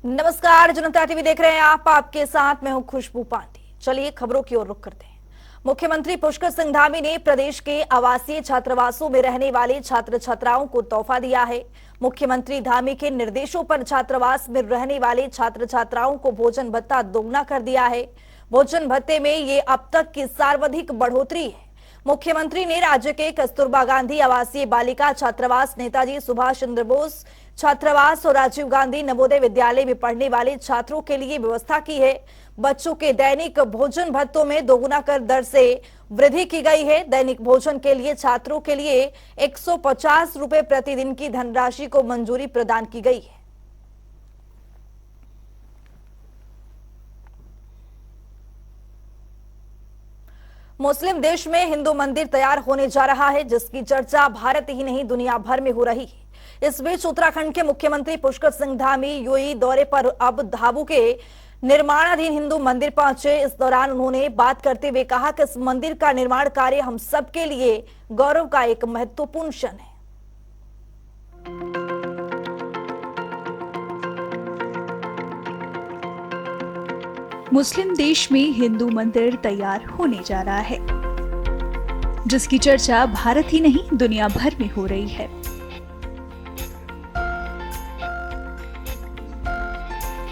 नमस्कार, जनता टीवी देख रहे हैं आप। आपके साथ मैं हूं खुशबू पांडे। चलिए खबरों की ओर रुख करते हैं। मुख्यमंत्री पुष्कर सिंह धामी ने प्रदेश के आवासीय छात्रावासों में रहने वाले छात्र छात्राओं को तोहफा दिया है। मुख्यमंत्री धामी के निर्देशों पर छात्रावास में रहने वाले छात्र छात्राओं को भोजन भत्ता दोगुना कर दिया है। भोजन भत्ते में ये अब तक की सर्वाधिक बढ़ोतरी है। मुख्यमंत्री ने राज्य के कस्तूरबा गांधी आवासीय बालिका छात्रावास, नेताजी सुभाष चंद्र बोस छात्रावास और राजीव गांधी नवोदय विद्यालय में पढ़ने वाले छात्रों के लिए व्यवस्था की है। बच्चों के दैनिक भोजन भत्तों में दोगुना कर दर से वृद्धि की गई है। दैनिक भोजन के लिए छात्रों के लिए 150 रुपए प्रतिदिन की धनराशि को मंजूरी प्रदान की गई है। मुस्लिम देश में हिंदू मंदिर तैयार होने जा रहा है, जिसकी चर्चा भारत ही नहीं दुनिया भर में हो रही है। इस बीच उत्तराखंड के मुख्यमंत्री पुष्कर सिंह धामी यूएई दौरे पर अब धाबू के निर्माणाधीन हिंदू मंदिर पहुंचे। इस दौरान उन्होंने बात करते हुए कहा कि इस मंदिर का निर्माण कार्य हम सबके लिए गौरव का एक महत्वपूर्ण क्षण है। मुस्लिम देश में हिंदू मंदिर तैयार होने जा रहा है, जिसकी चर्चा भारत ही नहीं दुनिया भर में हो रही है।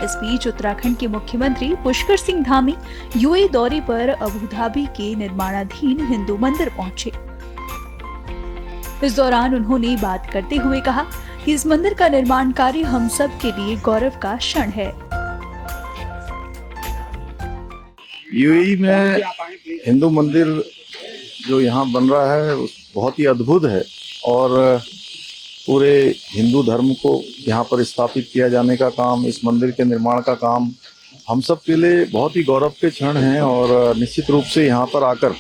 इस बीच उत्तराखंड के मुख्यमंत्री पुष्कर सिंह धामी यूएई दौरे पर अबू धाबी के निर्माणाधीन हिंदू मंदिर पहुंचे। इस दौरान उन्होंने बात करते हुए कहा कि इस मंदिर का निर्माण कार्य हम सब के लिए गौरव का क्षण है। यूएई में हिंदू मंदिर जो यहाँ बन रहा है बहुत ही अद्भुत है और पूरे हिंदू धर्म को यहाँ पर स्थापित किया जाने का काम, इस मंदिर के निर्माण का काम हम सब के लिए बहुत ही गौरव के क्षण हैं। और निश्चित रूप से यहाँ पर आकर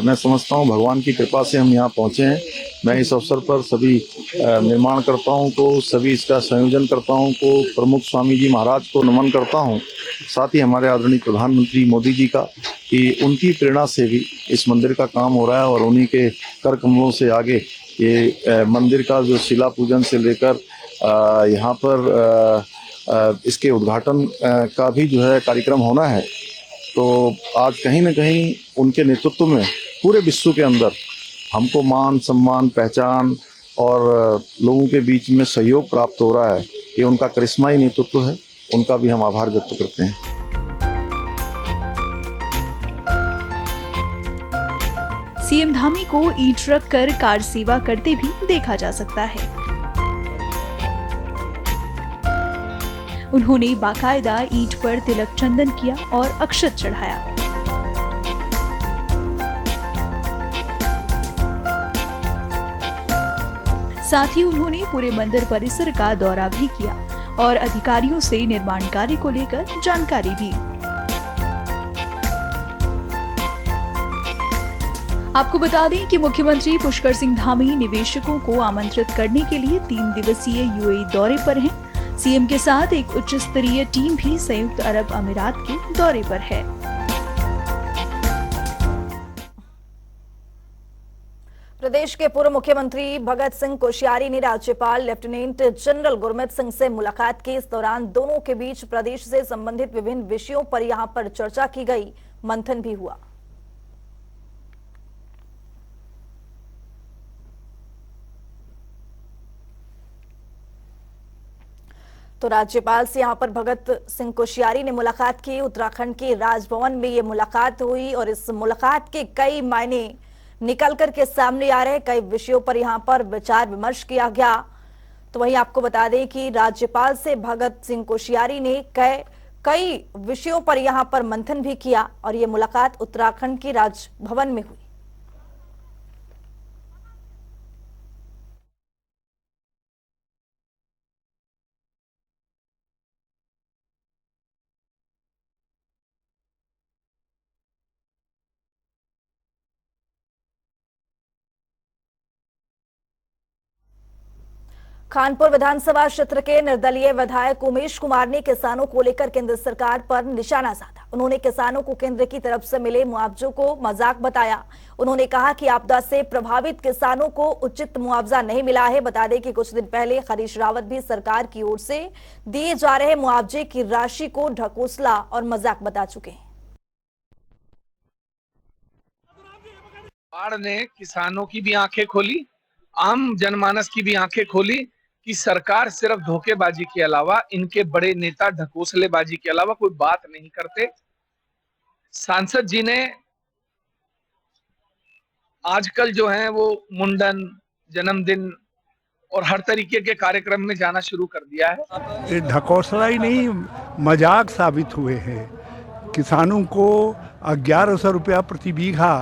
मैं समझता हूँ भगवान की कृपा से हम यहाँ पहुँचे हैं। मैं इस अवसर पर सभी निर्माणकर्ताओं को, सभी इसका संयोजन कर्ताओं को, प्रमुख स्वामी जी महाराज को नमन करता हूँ। साथ ही हमारे आदरणीय प्रधानमंत्री मोदी जी का, कि उनकी प्रेरणा से भी इस मंदिर का काम हो रहा है और उन्हीं के कर कमलों से आगे ये मंदिर का जो शिला पूजन से लेकर यहाँ पर इसके उद्घाटन का भी जो है कार्यक्रम होना है। तो आज कहीं न कहीं उनके नेतृत्व में पूरे विश्व के अंदर हमको मान सम्मान, पहचान और लोगों के बीच में सहयोग प्राप्त हो रहा है। ये उनका करिश्माई नेतृत्व है, उनका भी हम आभार व्यक्त करते हैं। सीएम धामी को ईंट रख कर कार सेवा करते भी देखा जा सकता है। उन्होंने बाकायदा ईंट पर तिलक चंदन किया और अक्षत चढ़ाया। साथ ही उन्होंने पूरे मंदिर परिसर का दौरा भी किया और अधिकारियों से निर्माण कार्य को लेकर जानकारी दी। आपको बता दें कि मुख्यमंत्री पुष्कर सिंह धामी निवेशकों को आमंत्रित करने के लिए 3 दिवसीय यूएई दौरे पर हैं। सीएम के साथ एक उच्च स्तरीय टीम भी संयुक्त अरब अमीरात के दौरे पर है। प्रदेश के पूर्व मुख्यमंत्री भगत सिंह कोश्यारी ने राज्यपाल लेफ्टिनेंट जनरल गुरमीत सिंह से मुलाकात की। इस दौरान दोनों के बीच प्रदेश से संबंधित विभिन्न विषयों पर यहां पर चर्चा की गई, मंथन भी हुआ। तो राज्यपाल से यहां पर भगत सिंह कोश्यारी ने मुलाकात की। उत्तराखंड के राजभवन में ये मुलाकात हुई और इस मुलाकात के कई मायने निकल कर के सामने आ रहे, कई विषयों पर यहां पर विचार विमर्श किया गया। तो वहीं आपको बता दें कि राज्यपाल से भगत सिंह कोश्यारी ने कई विषयों पर यहां पर मंथन भी किया और ये मुलाकात उत्तराखंड के राजभवन में हुई। खानपुर विधानसभा क्षेत्र के निर्दलीय विधायक उमेश कुमार ने किसानों को लेकर केंद्र सरकार पर निशाना साधा। उन्होंने किसानों को केंद्र की तरफ से मिले मुआवजों को मजाक बताया। उन्होंने कहा कि आपदा से प्रभावित किसानों को उचित मुआवजा नहीं मिला है। बता दें कि कुछ दिन पहले हरीश रावत भी सरकार की ओर से दिए जा रहे मुआवजे की राशि को ढकोसला और मजाक बता चुके हैं। बाढ़ ने किसानों की भी आंखें खोली, आम जनमानस की भी आंखें खोली कि सरकार सिर्फ धोखेबाजी के अलावा, इनके बड़े नेता ढकोसलेबाजी के अलावा कोई बात नहीं करते। सांसद जी ने आजकल जो है वो मुंडन, जन्मदिन और हर तरीके के कार्यक्रम में जाना शुरू कर दिया है। ढकोसला ही नहीं, मजाक साबित हुए हैं। किसानों को 1100 रुपया प्रति बीघा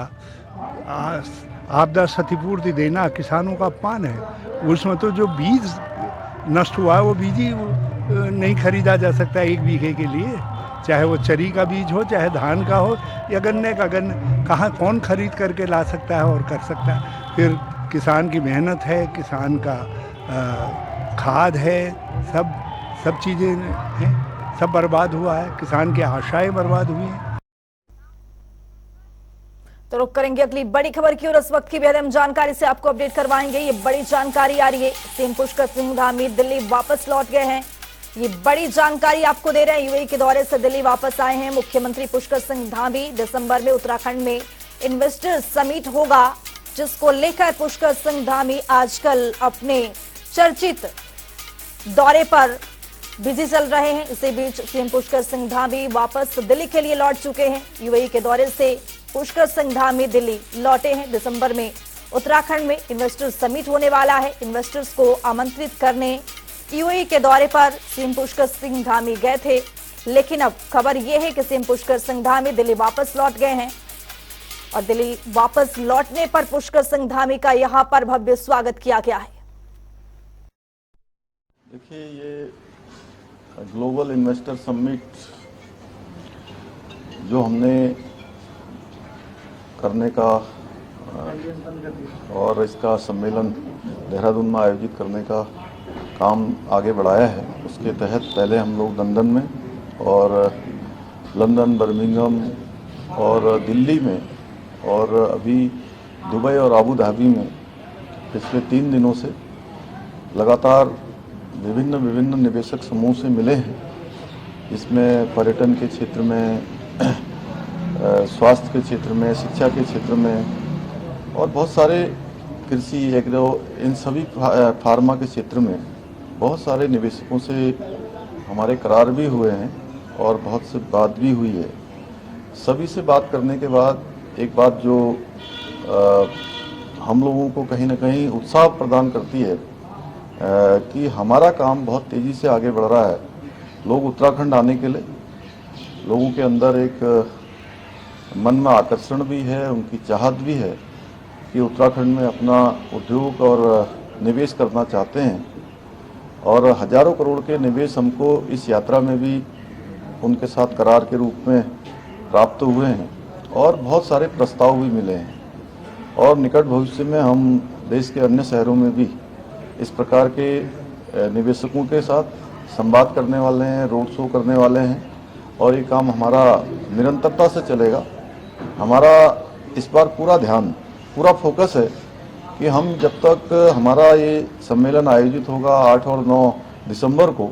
आपदा क्षतिपूर्ति देना किसानों का अपमान है। उसमें तो जो बीज नष्ट हुआ है वो बीज ही नहीं खरीदा जा सकता 1 बीघे के लिए, चाहे वो चरी का बीज हो, चाहे धान का हो या गन्ने का। कहाँ कौन खरीद करके ला सकता है और कर सकता है। फिर किसान की मेहनत है, किसान का खाद है, सब चीज़ें हैं, सब बर्बाद हुआ है। किसान की आशाएं बर्बाद हुई हैं। तो रुक करेंगे अगली बड़ी खबर की और इस वक्त की बेहद अहम जानकारी से आपको अपडेट करवाएंगे। ये बड़ी जानकारी आ रही है, सीएम पुष्कर सिंह धामी दिल्ली वापस लौट गए हैं। ये बड़ी जानकारी आपको दे रहे हैं। यूएई के दौरे से दिल्ली वापस आए हैं मुख्यमंत्री पुष्कर सिंह धामी। दिसंबर में उत्तराखंड में इन्वेस्टर समिट होगा, जिसको लेकर पुष्कर सिंह धामी आजकल अपने चर्चित दौरे पर बिजी चल रहे हैं। इसी बीच सीएम पुष्कर सिंह धामी वापस दिल्ली के लिए लौट चुके हैं। यूएई के दौरे से पुष्कर सिंह धामी दिल्ली लौटे हैं। दिसंबर में उत्तराखंड में इन्वेस्टर्स समिट होने वाला है। इन्वेस्टर्स को आमंत्रित करने यूएई के दौरे पर सीएम पुष्कर सिंह धामी गए थे, लेकिन अब खबर यह है कि सीएम पुष्कर सिंह धामी दिल्ली वापस लौट गए हैं और दिल्ली वापस लौटने पर पुष्कर सिंह धामी का यहां पर भव्य स्वागत किया गया है। देखिए, ये ग्लोबल इन्वेस्टर समिट जो हमने करने का और इसका सम्मेलन देहरादून में आयोजित करने का काम आगे बढ़ाया है, उसके तहत पहले हम लोग लंदन में और लंदन, बर्मिंघम और दिल्ली में और अभी दुबई और आबू धाबी में पिछले 3 दिनों से लगातार विभिन्न निवेशक समूह से मिले हैं। इसमें पर्यटन के क्षेत्र में, स्वास्थ्य के क्षेत्र में, शिक्षा के क्षेत्र में और बहुत सारे कृषि, एग्रो, इन सभी फार्मा के क्षेत्र में बहुत सारे निवेशकों से हमारे करार भी हुए हैं और बहुत से बात भी हुई है। सभी से बात करने के बाद एक बात जो हम लोगों को कहीं ना कहीं उत्साह प्रदान करती है कि हमारा काम बहुत तेज़ी से आगे बढ़ रहा है। लोग उत्तराखंड आने के लिए, लोगों के अंदर एक मन में आकर्षण भी है, उनकी चाहत भी है कि उत्तराखंड में अपना उद्योग और निवेश करना चाहते हैं और हजारों करोड़ के निवेश हमको इस यात्रा में भी उनके साथ करार के रूप में प्राप्त हुए हैं और बहुत सारे प्रस्ताव भी मिले हैं और निकट भविष्य में हम देश के अन्य शहरों में भी इस प्रकार के निवेशकों के साथ संवाद करने वाले हैं, रोड शो करने वाले हैं और ये काम हमारा निरंतरता से चलेगा। हमारा इस बार पूरा ध्यान, पूरा फोकस है कि हम जब तक हमारा ये सम्मेलन आयोजित होगा 8 और 9 दिसंबर को,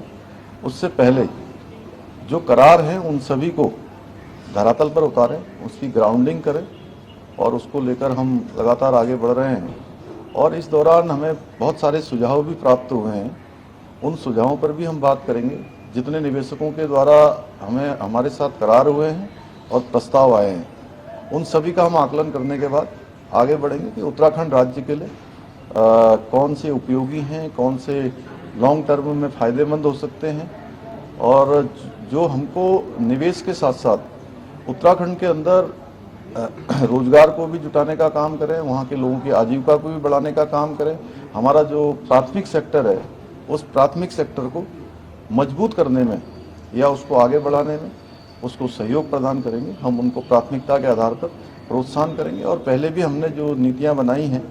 उससे पहले जो करार हैं उन सभी को धरातल पर उतारें, उसकी ग्राउंडिंग करें और उसको लेकर हम लगातार आगे बढ़ रहे हैं। और इस दौरान हमें बहुत सारे सुझाव भी प्राप्त हुए हैं, उन सुझावों पर भी हम बात करेंगे। जितने निवेशकों के द्वारा हमारे साथ करार हुए हैं और प्रस्ताव आए हैं, उन सभी का हम आकलन करने के बाद आगे बढ़ेंगे कि उत्तराखंड राज्य के लिए कौन से उपयोगी हैं, कौन से लॉन्ग टर्म में फ़ायदेमंद हो सकते हैं और जो हमको निवेश के साथ साथ उत्तराखंड के अंदर रोजगार को भी जुटाने का काम करें, वहाँ के लोगों की आजीविका को भी बढ़ाने का काम करें। हमारा जो प्राथमिक सेक्टर है, उस प्राथमिक सेक्टर को मजबूत करने में या उसको आगे बढ़ाने में उसको सहयोग प्रदान करेंगे। हम उनको प्राथमिकता के आधार पर प्रोत्साहन करेंगे और पहले भी हमने जो नीतियां बनाई हैं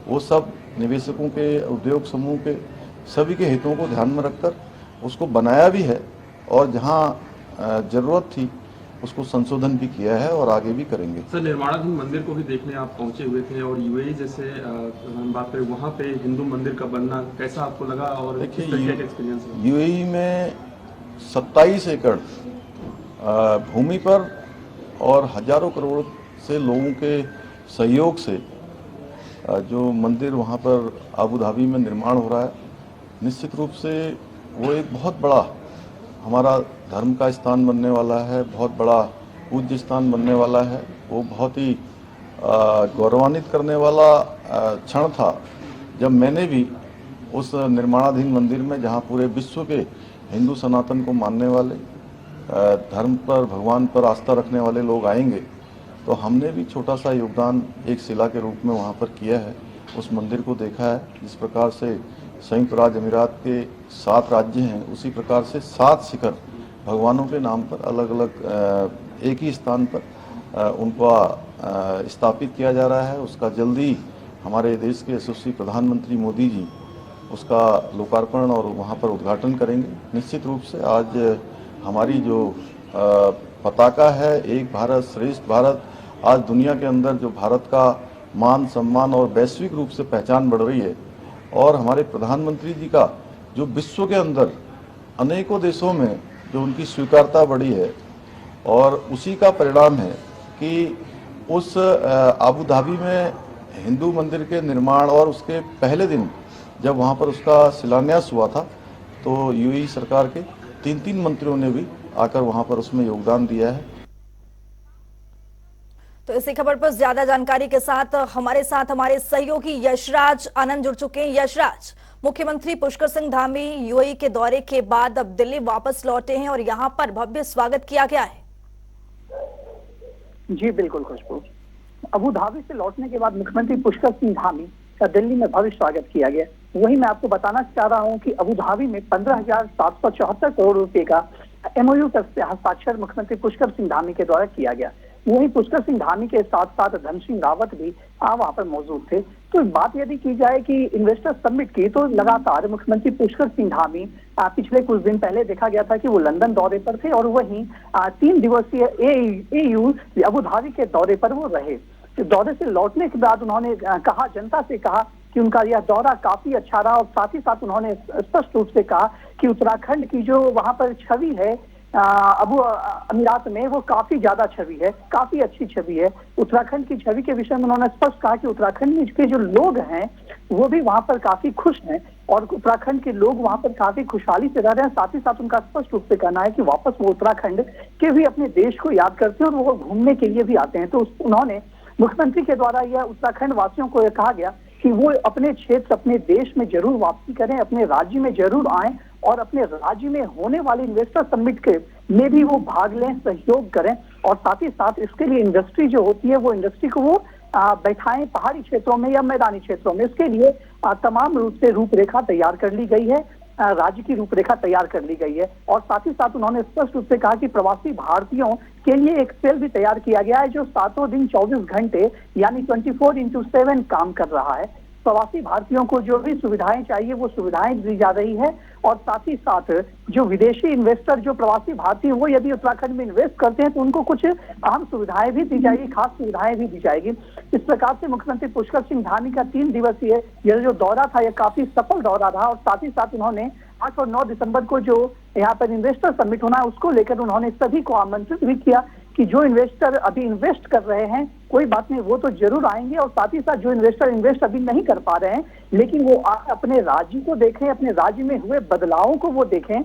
वो सब निवेशकों के, उद्योग समूह के सभी के हितों को ध्यान में रखकर उसको बनाया भी है और जहां जरूरत थी उसको संशोधन भी किया है और आगे भी करेंगे। सर, निर्माणाधीन मंदिर को भी देखने आप पहुंचे हुए थे और यूएई जैसे हम बात करें वहाँ पे हिंदू मंदिर का बनना कैसा आपको लगा और किस तरीके का एक्सपीरियंस है? यूएई में 27 एकड़ भूमि पर और हजारों करोड़ से लोगों के सहयोग से जो मंदिर वहाँ पर अबू धाबी में निर्माण हो रहा है, निश्चित रूप से वो एक बहुत बड़ा हमारा धर्म का स्थान बनने वाला है, बहुत बड़ा पूज्य स्थान बनने वाला है। वो बहुत ही गौरवान्वित करने वाला क्षण था जब मैंने भी उस निर्माणाधीन मंदिर में, जहाँ पूरे विश्व के हिंदू सनातन को मानने वाले, धर्म पर, भगवान पर आस्था रखने वाले लोग आएंगे, तो हमने भी छोटा सा योगदान एक शिला के रूप में वहाँ पर किया है। उस मंदिर को देखा है। जिस प्रकार से संयुक्त राज्य अमीरात के 7 राज्य हैं, उसी प्रकार से 7 शिखर भगवानों के नाम पर अलग अलग एक ही स्थान पर उनको स्थापित किया जा रहा है। उसका जल्दी हमारे देश के यशस्वी प्रधानमंत्री मोदी जी उसका लोकार्पण और वहाँ पर उद्घाटन करेंगे। निश्चित रूप से आज हमारी जो पताका है, एक भारत श्रेष्ठ भारत, आज दुनिया के अंदर जो भारत का मान सम्मान और वैश्विक रूप से पहचान बढ़ रही है और हमारे प्रधानमंत्री जी का जो विश्व के अंदर अनेकों देशों में जो उनकी स्वीकारता बढ़ी है, और उसी का परिणाम है कि उस अबू धाबी में हिंदू मंदिर के निर्माण और उसके पहले दिन जब वहाँ पर उसका शिलान्यास हुआ था, तो यूएई सरकार के 3 मंत्रियों ने भी आकर वहाँ पर उसमें योगदान दिया है। तो इसी खबर पर ज्यादा जानकारी के साथ हमारे सहयोगी यशराज आनंद जुड़ चुके हैं। यशराज, मुख्यमंत्री पुष्कर सिंह धामी यूएई के दौरे के बाद अब दिल्ली वापस लौटे हैं और यहां पर भव्य स्वागत किया गया है। जी बिल्कुल खुशबू, अबू धाबी से लौटने के बाद मुख्यमंत्री पुष्कर सिंह धामी का दिल्ली में भव्य स्वागत किया गया। वही मैं आपको बताना चाह रहा हूं कि अबू धाबी में 15,774 करोड़ रुपए का एमओयू पर हस्ताक्षर मुख्यमंत्री पुष्कर सिंह धामी के द्वारा किया गया। वहीं पुष्कर सिंह धामी के साथ साथ धन सिंह रावत भी वहां पर मौजूद थे। तो बात यदि की जाए कि इन्वेस्टर समिट की, तो लगातार मुख्यमंत्री पुष्कर सिंह धामी पिछले कुछ दिन पहले देखा गया था कि वो लंदन दौरे पर थे और वहीं 3 दिवसीय एयू अबू धाबी के दौरे पर वो रहे। तो दौरे से लौटने के बाद उन्होंने कहा, जनता से कहा कि उनका यह दौरा काफी अच्छा रहा और साथ ही साथ उन्होंने स्पष्ट रूप से कहा कि उत्तराखंड की जो वहां पर छवि है अबू अमीरात में, वो काफी ज्यादा छवि है, काफी अच्छी छवि है। उत्तराखंड की छवि के विषय में उन्होंने स्पष्ट कहा कि उत्तराखंड में के जो लोग हैं वो भी वहां पर काफी खुश हैं और उत्तराखंड के लोग वहां पर काफी खुशहाली से रह रहे हैं। साथ ही साथ उनका स्पष्ट रूप से कहना है कि वापस वो उत्तराखंड के भी अपने देश को याद करते हैं और वो घूमने के लिए भी आते हैं। तो उन्होंने मुख्यमंत्री के द्वारा यह उत्तराखंड वासियों को यह कहा गया कि वो अपने क्षेत्र, अपने देश में जरूर वापसी करें, अपने राज्य में जरूर आएं और अपने राज्य में होने वाले इन्वेस्टर समिट के में भी वो भाग लें, सहयोग करें और साथ ही साथ इसके लिए इंडस्ट्री जो होती है वो इंडस्ट्री को वो बैठाएं पहाड़ी क्षेत्रों में या मैदानी क्षेत्रों में। इसके लिए तमाम रूप से रूपरेखा तैयार कर ली गई है, राज्य की रूपरेखा तैयार कर ली गई है। और साथ ही साथ उन्होंने स्पष्ट रूप से कहा कि प्रवासी भारतीयों के लिए एक सेल भी तैयार किया गया है जो 7 दिन 24 घंटे यानी 24/7 काम कर रहा है। प्रवासी भारतीयों को जो भी सुविधाएं चाहिए वो सुविधाएं दी जा रही है और साथ ही साथ जो विदेशी इन्वेस्टर, जो प्रवासी भारतीय, वो यदि उत्तराखंड में इन्वेस्ट करते हैं तो उनको कुछ अहम सुविधाएं भी दी जाएगी, खास सुविधाएं भी दी जाएगी। इस प्रकार से मुख्यमंत्री पुष्कर सिंह धामी का 3 दिवसीय यह जो दौरा था यह काफी सफल दौरा रहा और साथ ही साथ उन्होंने 8 और 9 दिसंबर को जो यहाँ पर इन्वेस्टर समिट होना है उसको लेकर उन्होंने सभी को आमंत्रित भी किया कि जो इन्वेस्टर अभी इन्वेस्ट कर रहे हैं कोई बात नहीं, वो तो जरूर आएंगे और साथ ही साथ जो इन्वेस्टर इन्वेस्ट अभी नहीं कर पा रहे हैं लेकिन वो अपने राज्य को देखें, अपने राज्य में हुए बदलावों को वो देखें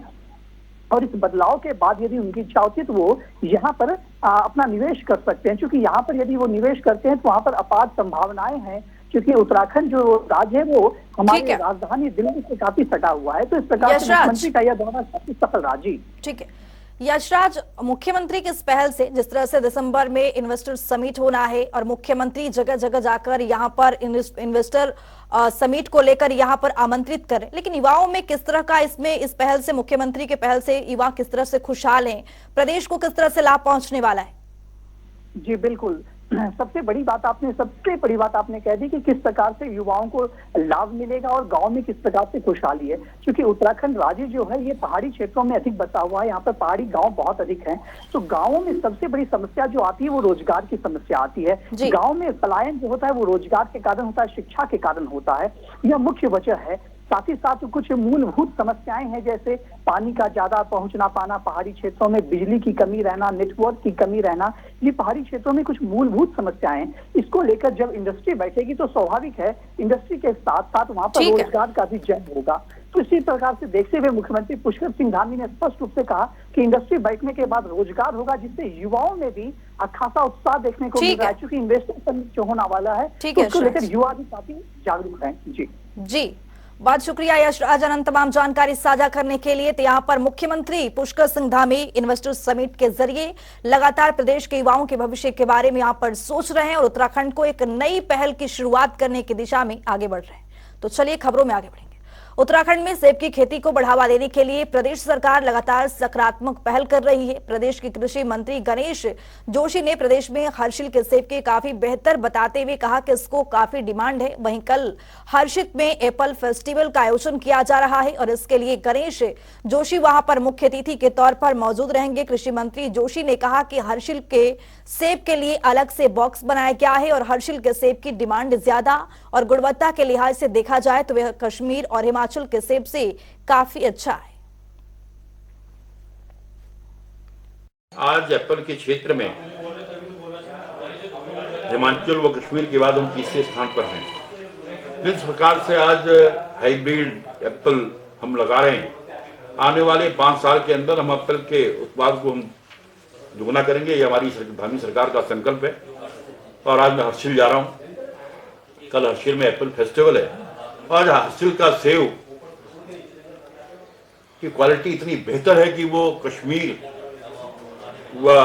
और इस बदलाव के बाद यदि उनकी इच्छा होती है तो वो यहाँ पर अपना निवेश कर सकते हैं। क्योंकि यहाँ पर यदि वो निवेश करते हैं तो वहाँ पर अपार संभावनाएं हैं, क्योंकि उत्तराखंड जो राज्य है वो हमारी राजधानी दिल्ली से काफी सटा हुआ है। तो इस प्रकार से मुख्यमंत्री का यह दौरा काफी सफल रहा। जी ठीक है यशराज, मुख्यमंत्री की इस पहल से, जिस तरह से दिसंबर में इन्वेस्टर समिट होना है और मुख्यमंत्री जगह जगह जाकर यहाँ पर इन्वेस्टर समिट को लेकर यहाँ पर आमंत्रित करें, लेकिन युवाओं में किस तरह का इस पहल से, मुख्यमंत्री के पहल से युवा किस तरह से खुशहाल हैं, प्रदेश को किस तरह से लाभ पहुंचने वाला है? जी बिल्कुल सबसे बड़ी बात आपने कह दी कि किस प्रकार से युवाओं को लाभ मिलेगा और गांव में किस प्रकार से खुशहाली है, क्योंकि उत्तराखंड राज्य जो है ये पहाड़ी क्षेत्रों में अधिक बसा हुआ है। यहाँ पर पहाड़ी गांव बहुत अधिक हैं, तो गांवों में सबसे बड़ी समस्या जो आती है वो रोजगार की समस्या आती है। गांव में पलायन जो होता है वो रोजगार के कारण होता है, शिक्षा के कारण होता है, यह मुख्य वजह है। साथ ही साथ कुछ मूलभूत समस्याएं हैं, जैसे पानी का ज्यादा पहुंच ना पाना, पहाड़ी क्षेत्रों में बिजली की कमी रहना, नेटवर्क की कमी रहना, ये पहाड़ी क्षेत्रों में कुछ मूलभूत समस्याएं हैं। इसको लेकर जब इंडस्ट्री बैठेगी तो स्वाभाविक है इंडस्ट्री के साथ साथ वहां पर रोजगार का भी जन्म होगा। तो इसी प्रकार से देखते हुए मुख्यमंत्री पुष्कर सिंह धामी ने स्पष्ट रूप से कहा कि इंडस्ट्री बैठने के बाद रोजगार होगा, जिससे युवाओं में भी खासा उत्साह देखने को मिल रहा है, क्योंकि इन्वेस्टमेंट समिट जो होने वाला है तो उसको लेकर युवा भी काफी जागरूक है। जी बहुत शुक्रिया यश राजन तमाम जानकारी साझा करने के लिए। तो यहाँ पर मुख्यमंत्री पुष्कर सिंह धामी इन्वेस्टर्स समिट के जरिए लगातार प्रदेश के युवाओं के भविष्य के बारे में यहाँ पर सोच रहे हैं और उत्तराखंड को एक नई पहल की शुरुआत करने की दिशा में आगे बढ़ रहे हैं। तो चलिए खबरों में आगे बढ़ेंगे। उत्तराखंड में सेब की खेती को बढ़ावा देने के लिए प्रदेश सरकार लगातार सकारात्मक पहल कर रही है। प्रदेश के कृषि मंत्री गणेश जोशी ने प्रदेश में हर्षिल के सेब के काफी बेहतर बताते हुए कहा कि इसको काफी डिमांड है। वहीं कल हर्षिल में एप्पल फेस्टिवल का आयोजन किया जा रहा है और इसके लिए गणेश जोशी वहां पर मुख्य अतिथि के तौर पर मौजूद रहेंगे। कृषि मंत्री जोशी ने कहा कि हर्षिल के सेब के लिए अलग से बॉक्स बनाया गया है और हर्षिल के सेब की डिमांड ज्यादा और गुणवत्ता के लिहाज से देखा जाए तो वह कश्मीर और हिमाचल के सेब से काफी अच्छा है। आज एप्पल के क्षेत्र में हिमाचल व कश्मीर के बाद हम तीसरे स्थान पर हैं। जिस प्रकार से आज हाइब्रिड एप्पल हम लगा रहे हैं, आने वाले 5 साल के अंदर हम एप्पल के उत्पाद को हम दुगना करेंगे। ये हमारी धामी सरकार का संकल्प है। और आज मैं हर्षिल जा रहा हूं। कल हर्षिल में एप्पल फेस्टिवल है। आज हर्षिल का सेब की क्वालिटी इतनी बेहतर है कि वो कश्मीर व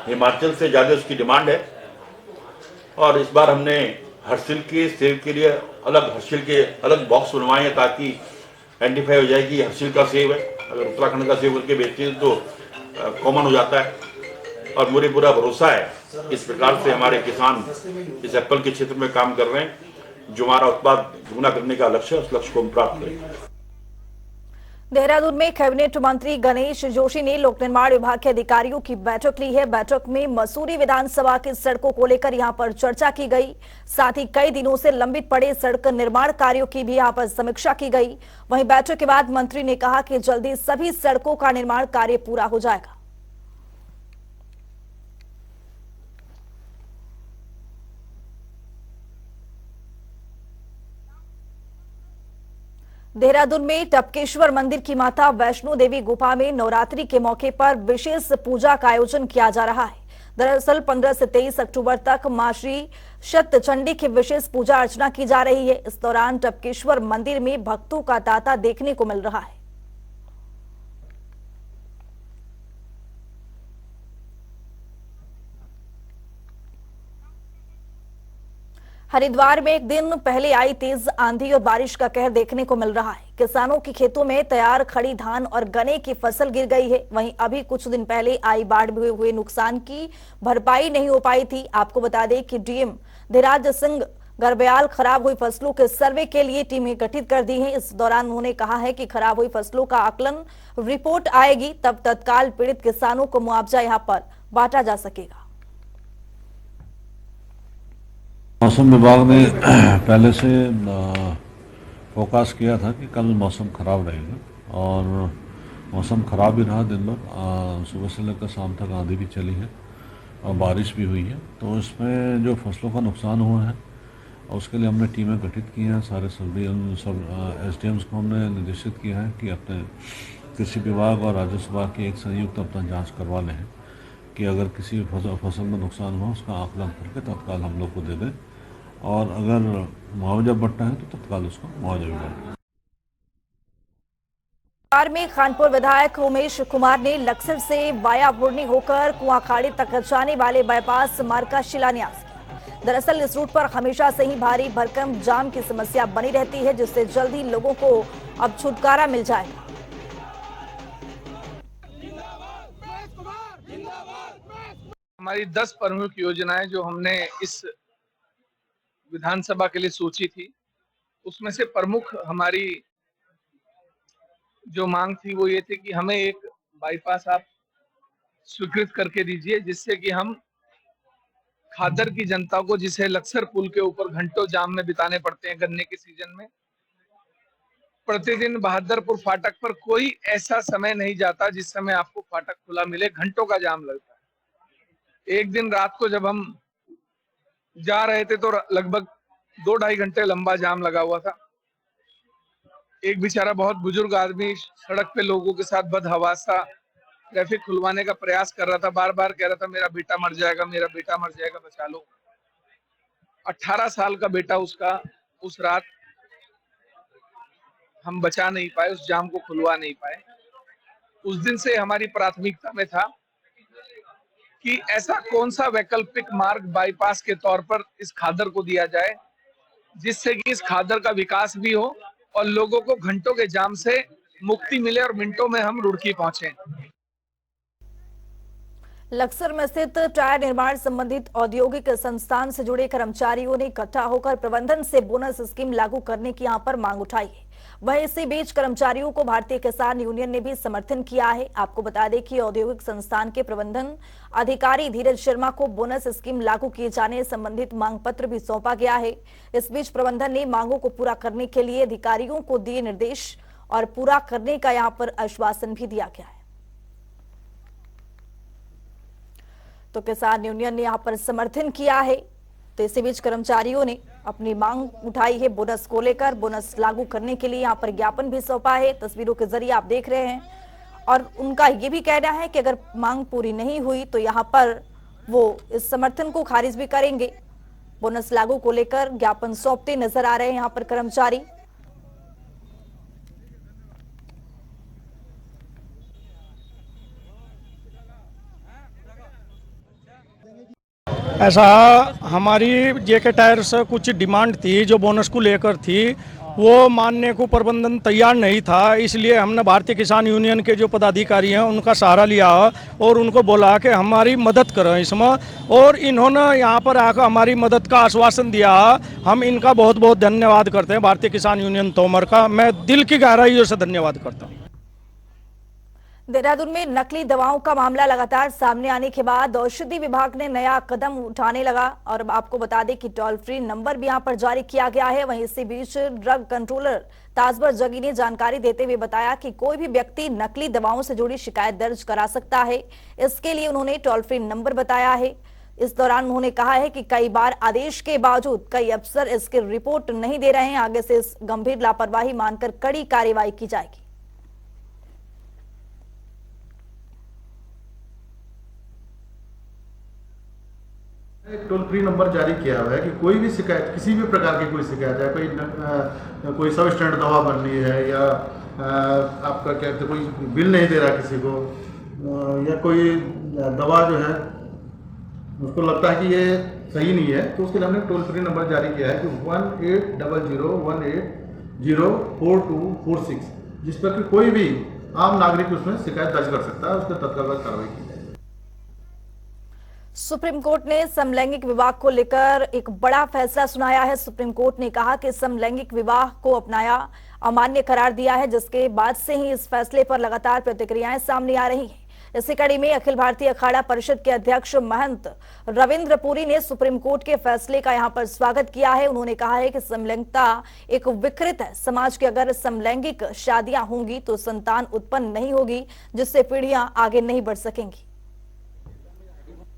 हिमाचल से ज्यादा उसकी डिमांड है। और इस बार हमने हर्षिल के सेब के लिए हर्षिल के अलग बॉक्स बनवाए हैं, ताकि आइडेंटिफाई हो जाए कि हर्षिल का सेब है। अगर उत्तराखंड का सेब करके बेचते हैं तो कॉमन हो जाता है। और मुझे पूरा भरोसा है इस प्रकार से हमारे किसान इस एप्पल के क्षेत्र में काम कर रहे हैं। जो हमारा उत्पाद दुगना करने का लक्ष्य है, उस लक्ष्य को हम प्राप्त करेंगे। देहरादून में कैबिनेट मंत्री गणेश जोशी ने लोक निर्माण विभाग के अधिकारियों की बैठक ली है। बैठक में मसूरी विधानसभा की सड़कों को लेकर यहां पर चर्चा की गई। साथ ही कई दिनों से लंबित पड़े सड़क निर्माण कार्यों की भी यहां पर समीक्षा की गई। वहीं बैठक के बाद मंत्री ने कहा कि जल्दी सभी सड़कों का निर्माण कार्य पूरा हो जाएगा। देहरादून में टपकेश्वर मंदिर की माता वैष्णो देवी गुफा में नवरात्रि के मौके पर विशेष पूजा का आयोजन किया जा रहा है। दरअसल 15 से 23 अक्टूबर तक मां श्री शतचंडी की विशेष पूजा अर्चना की जा रही है। इस दौरान टपकेश्वर मंदिर में भक्तों का तांता देखने को मिल रहा है। हरिद्वार में एक दिन पहले आई तेज आंधी और बारिश का कहर देखने को मिल रहा है। किसानों की खेतों में तैयार खड़ी धान और गन्ने की फसल गिर गई है। वहीं अभी कुछ दिन पहले आई बाढ़ में हुए नुकसान की भरपाई नहीं हो पाई थी। आपको बता दें कि डीएम धीराज सिंह गर्ब्याल खराब हुई फसलों के सर्वे के लिए टीमें गठित कर दी हैं। इस दौरान उन्होंने कहा है कि खराब हुई फसलों का आकलन रिपोर्ट आएगी, तब तत्काल पीड़ित किसानों को मुआवजा यहां पर बांटा जा सकेगा। मौसम विभाग ने पहले से फोरकास्ट किया था कि कल मौसम खराब रहेगा और मौसम खराब ही रहा। दिन भर सुबह से लेकर शाम तक आंधी भी चली है और बारिश भी हुई है। तो इसमें जो फसलों का नुकसान हुआ है उसके लिए हमने टीमें गठित की हैं। सारे सब एसडीएम्स को हमने निर्देशित किया है कि अपने कृषि विभाग और राजस्व विभाग की एक संयुक्त अपना जाँच करवा लें कि अगर किसी फसल में नुकसान हुआ उसका आकलन करके तत्काल हम लोग को दे दें और अगर मुआवजा बढ़ता है तो तत्काल उसको मुआवजा भी बढ़ता है। बिहार में खानपुर विधायक उमेश कुमार ने लक्सर से वाया बुर्नी होकर कुआखाड़ी तक जाने वाले बाईपास मार्ग का शिलान्यास किया। दरअसल इस रूट पर हमेशा से ही भारी भरकम जाम की समस्या बनी रहती है, जिससे जल्द ही लोगों को अब छुटकारा मिल जाएगा। हमारी 10 प्रमुख योजनाएं जो हमने इस विधानसभा के लिए सोची थी, उसमें से प्रमुख हमारी जो मांग थी वो ये थी कि हमें एक बाईपास आप स्वीकृत करके दीजिए, जिससे कि हम खादर की जनता को, जिसे लक्सर पुल के ऊपर घंटों जाम में बिताने पड़ते हैं गन्ने के सीजन में, प्रतिदिन बहादुरपुर फाटक पर कोई ऐसा समय नहीं जाता जिस समय आपको फाटक खुला मिले, घंटों का जाम लगता है। एक दिन रात को जब हम जा रहे थे तो लगभग 2-2.5 घंटे लंबा जाम लगा हुआ था। एक बेचारा बहुत बुजुर्ग आदमी सड़क पे लोगों के साथ बदहवासा ट्रैफिक खुलवाने का प्रयास कर रहा था, बार बार कह रहा था मेरा बेटा मर जाएगा, मेरा बेटा मर जाएगा, बचा लो। 18 साल का बेटा उसका उस रात हम बचा नहीं पाए, उस जाम को खुलवा नहीं पाए। उस दिन से हमारी प्राथमिकता में था कि ऐसा कौन सा वैकल्पिक मार्ग बाईपास के तौर पर इस खादर को दिया जाए, जिससे कि इस खादर का विकास भी हो और लोगों को घंटों के जाम से मुक्ति मिले और मिनटों में हम रुड़की पहुंचे। लक्सर में स्थित टायर निर्माण संबंधित औद्योगिक संस्थान से जुड़े कर्मचारियों ने इकट्ठा होकर प्रबंधन से बोनस स्कीम लागू करने की यहां पर मांग उठाई है। वहीं इसी बीच कर्मचारियों को भारतीय किसान यूनियन ने भी समर्थन किया है। आपको बता दें कि औद्योगिक संस्थान के प्रबंधन अधिकारी धीरज शर्मा को बोनस स्कीम लागू किए जाने संबंधित मांग पत्र भी सौंपा गया है। इस बीच प्रबंधन ने मांगों को पूरा करने के लिए अधिकारियों को दिए निर्देश और पूरा करने का यहाँ पर आश्वासन भी दिया गया है। तो किसान यूनियन ने यहाँ पर समर्थन किया है। तो इसी बीच कर्मचारियों ने अपनी मांग उठाई है बोनस को लेकर। बोनस लागू करने के लिए यहाँ पर ज्ञापन भी सौंपा है, तस्वीरों के जरिए आप देख रहे हैं। और उनका ये भी कहना है कि अगर मांग पूरी नहीं हुई तो यहाँ पर वो इस समर्थन को खारिज भी करेंगे। बोनस लागू को लेकर ज्ञापन सौंपते नजर आ रहे हैं यहाँ पर कर्मचारी। ऐसा हमारी जेके टायर से कुछ डिमांड थी जो बोनस को लेकर थी, वो मानने को प्रबंधन तैयार नहीं था। इसलिए हमने भारतीय किसान यूनियन के जो पदाधिकारी हैं उनका सहारा लिया और उनको बोला कि हमारी मदद करें इसमें, और इन्होंने यहाँ पर आकर हमारी मदद का आश्वासन दिया। हम इनका बहुत बहुत धन्यवाद करते हैं, भारतीय किसान यूनियन तोमर का मैं दिल की गहराइयों से धन्यवाद करता हूँ। देहरादून में नकली दवाओं का मामला लगातार सामने आने के बाद औषधि विभाग ने नया कदम उठाने लगा और आपको बता दें कि टोल फ्री नंबर भी यहां पर जारी किया गया है। वहीं इसी बीच ड्रग कंट्रोलर ताजबर जगी ने जानकारी देते हुए बताया कि कोई भी व्यक्ति नकली दवाओं से जुड़ी शिकायत दर्ज करा सकता है। इसके लिए उन्होंने टोल फ्री नंबर बताया है। इस दौरान उन्होंने कहा है कि कई बार आदेश के बावजूद कई अफसर इसकी रिपोर्ट नहीं दे रहे हैं। आगे से इस गंभीर लापरवाही मानकर कड़ी कार्रवाई की जाएगी। एक टोल फ्री नंबर जारी किया हुआ है कि कोई भी शिकायत, किसी भी प्रकार की कोई शिकायत है, कोई सब स्टैंडर्ड दवा बन रही है या आपका क्या कहते कोई बिल नहीं दे रहा किसी को, या कोई दवा जो है उसको लगता है कि ये सही नहीं है, तो उसके लिए हमने टोल फ्री नंबर जारी किया है कि 180018042446, जिस पर कि कोई भी आम नागरिक उसमें शिकायत दर्ज कर सकता है, उस पर तत्काल कार्रवाई की जाए। सुप्रीम कोर्ट ने समलैंगिक विवाह को लेकर एक बड़ा फैसला सुनाया है। सुप्रीम कोर्ट ने कहा कि समलैंगिक विवाह को अपनाया अमान्य करार दिया है, जिसके बाद से ही इस फैसले पर लगातार प्रतिक्रियाएं सामने आ रही हैं। इसी कड़ी में अखिल भारतीय अखाड़ा परिषद के अध्यक्ष महंत रविंद्र पुरी ने सुप्रीम कोर्ट के फैसले का यहां पर स्वागत किया है। उन्होंने कहा है कि समलैंगिकता एक विकृत है समाज की, अगर समलैंगिक शादियां होंगी तो संतान उत्पन्न नहीं होगी, जिससे पीढ़ियां आगे नहीं बढ़ सकेंगी।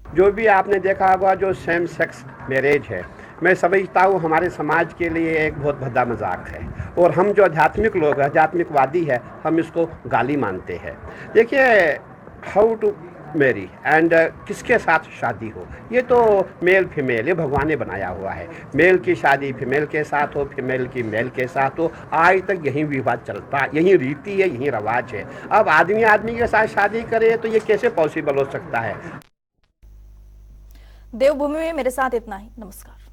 जो भी आपने देखा होगा जो सेम सेक्स मैरिज है, मैं समझता हूँ हमारे समाज के लिए एक बहुत भद्दा मजाक है, और हम जो आध्यात्मिक लोग हैं, आध्यात्मिकवादी है, हम इसको गाली मानते हैं। देखिए, हाउ टू मैरी एंड किसके साथ शादी हो, ये तो मेल फीमेल, ये भगवान ने बनाया हुआ है। मेल की शादी फीमेल के साथ हो, फीमेल की मेल के साथ हो, आज तक यही विवाद चलता, यही रीति है, यही रवाज है। अब आदमी आदमी के साथ शादी करे तो ये कैसे पॉसिबल हो सकता है। देवभूमि में मेरे साथ इतना ही। नमस्कार।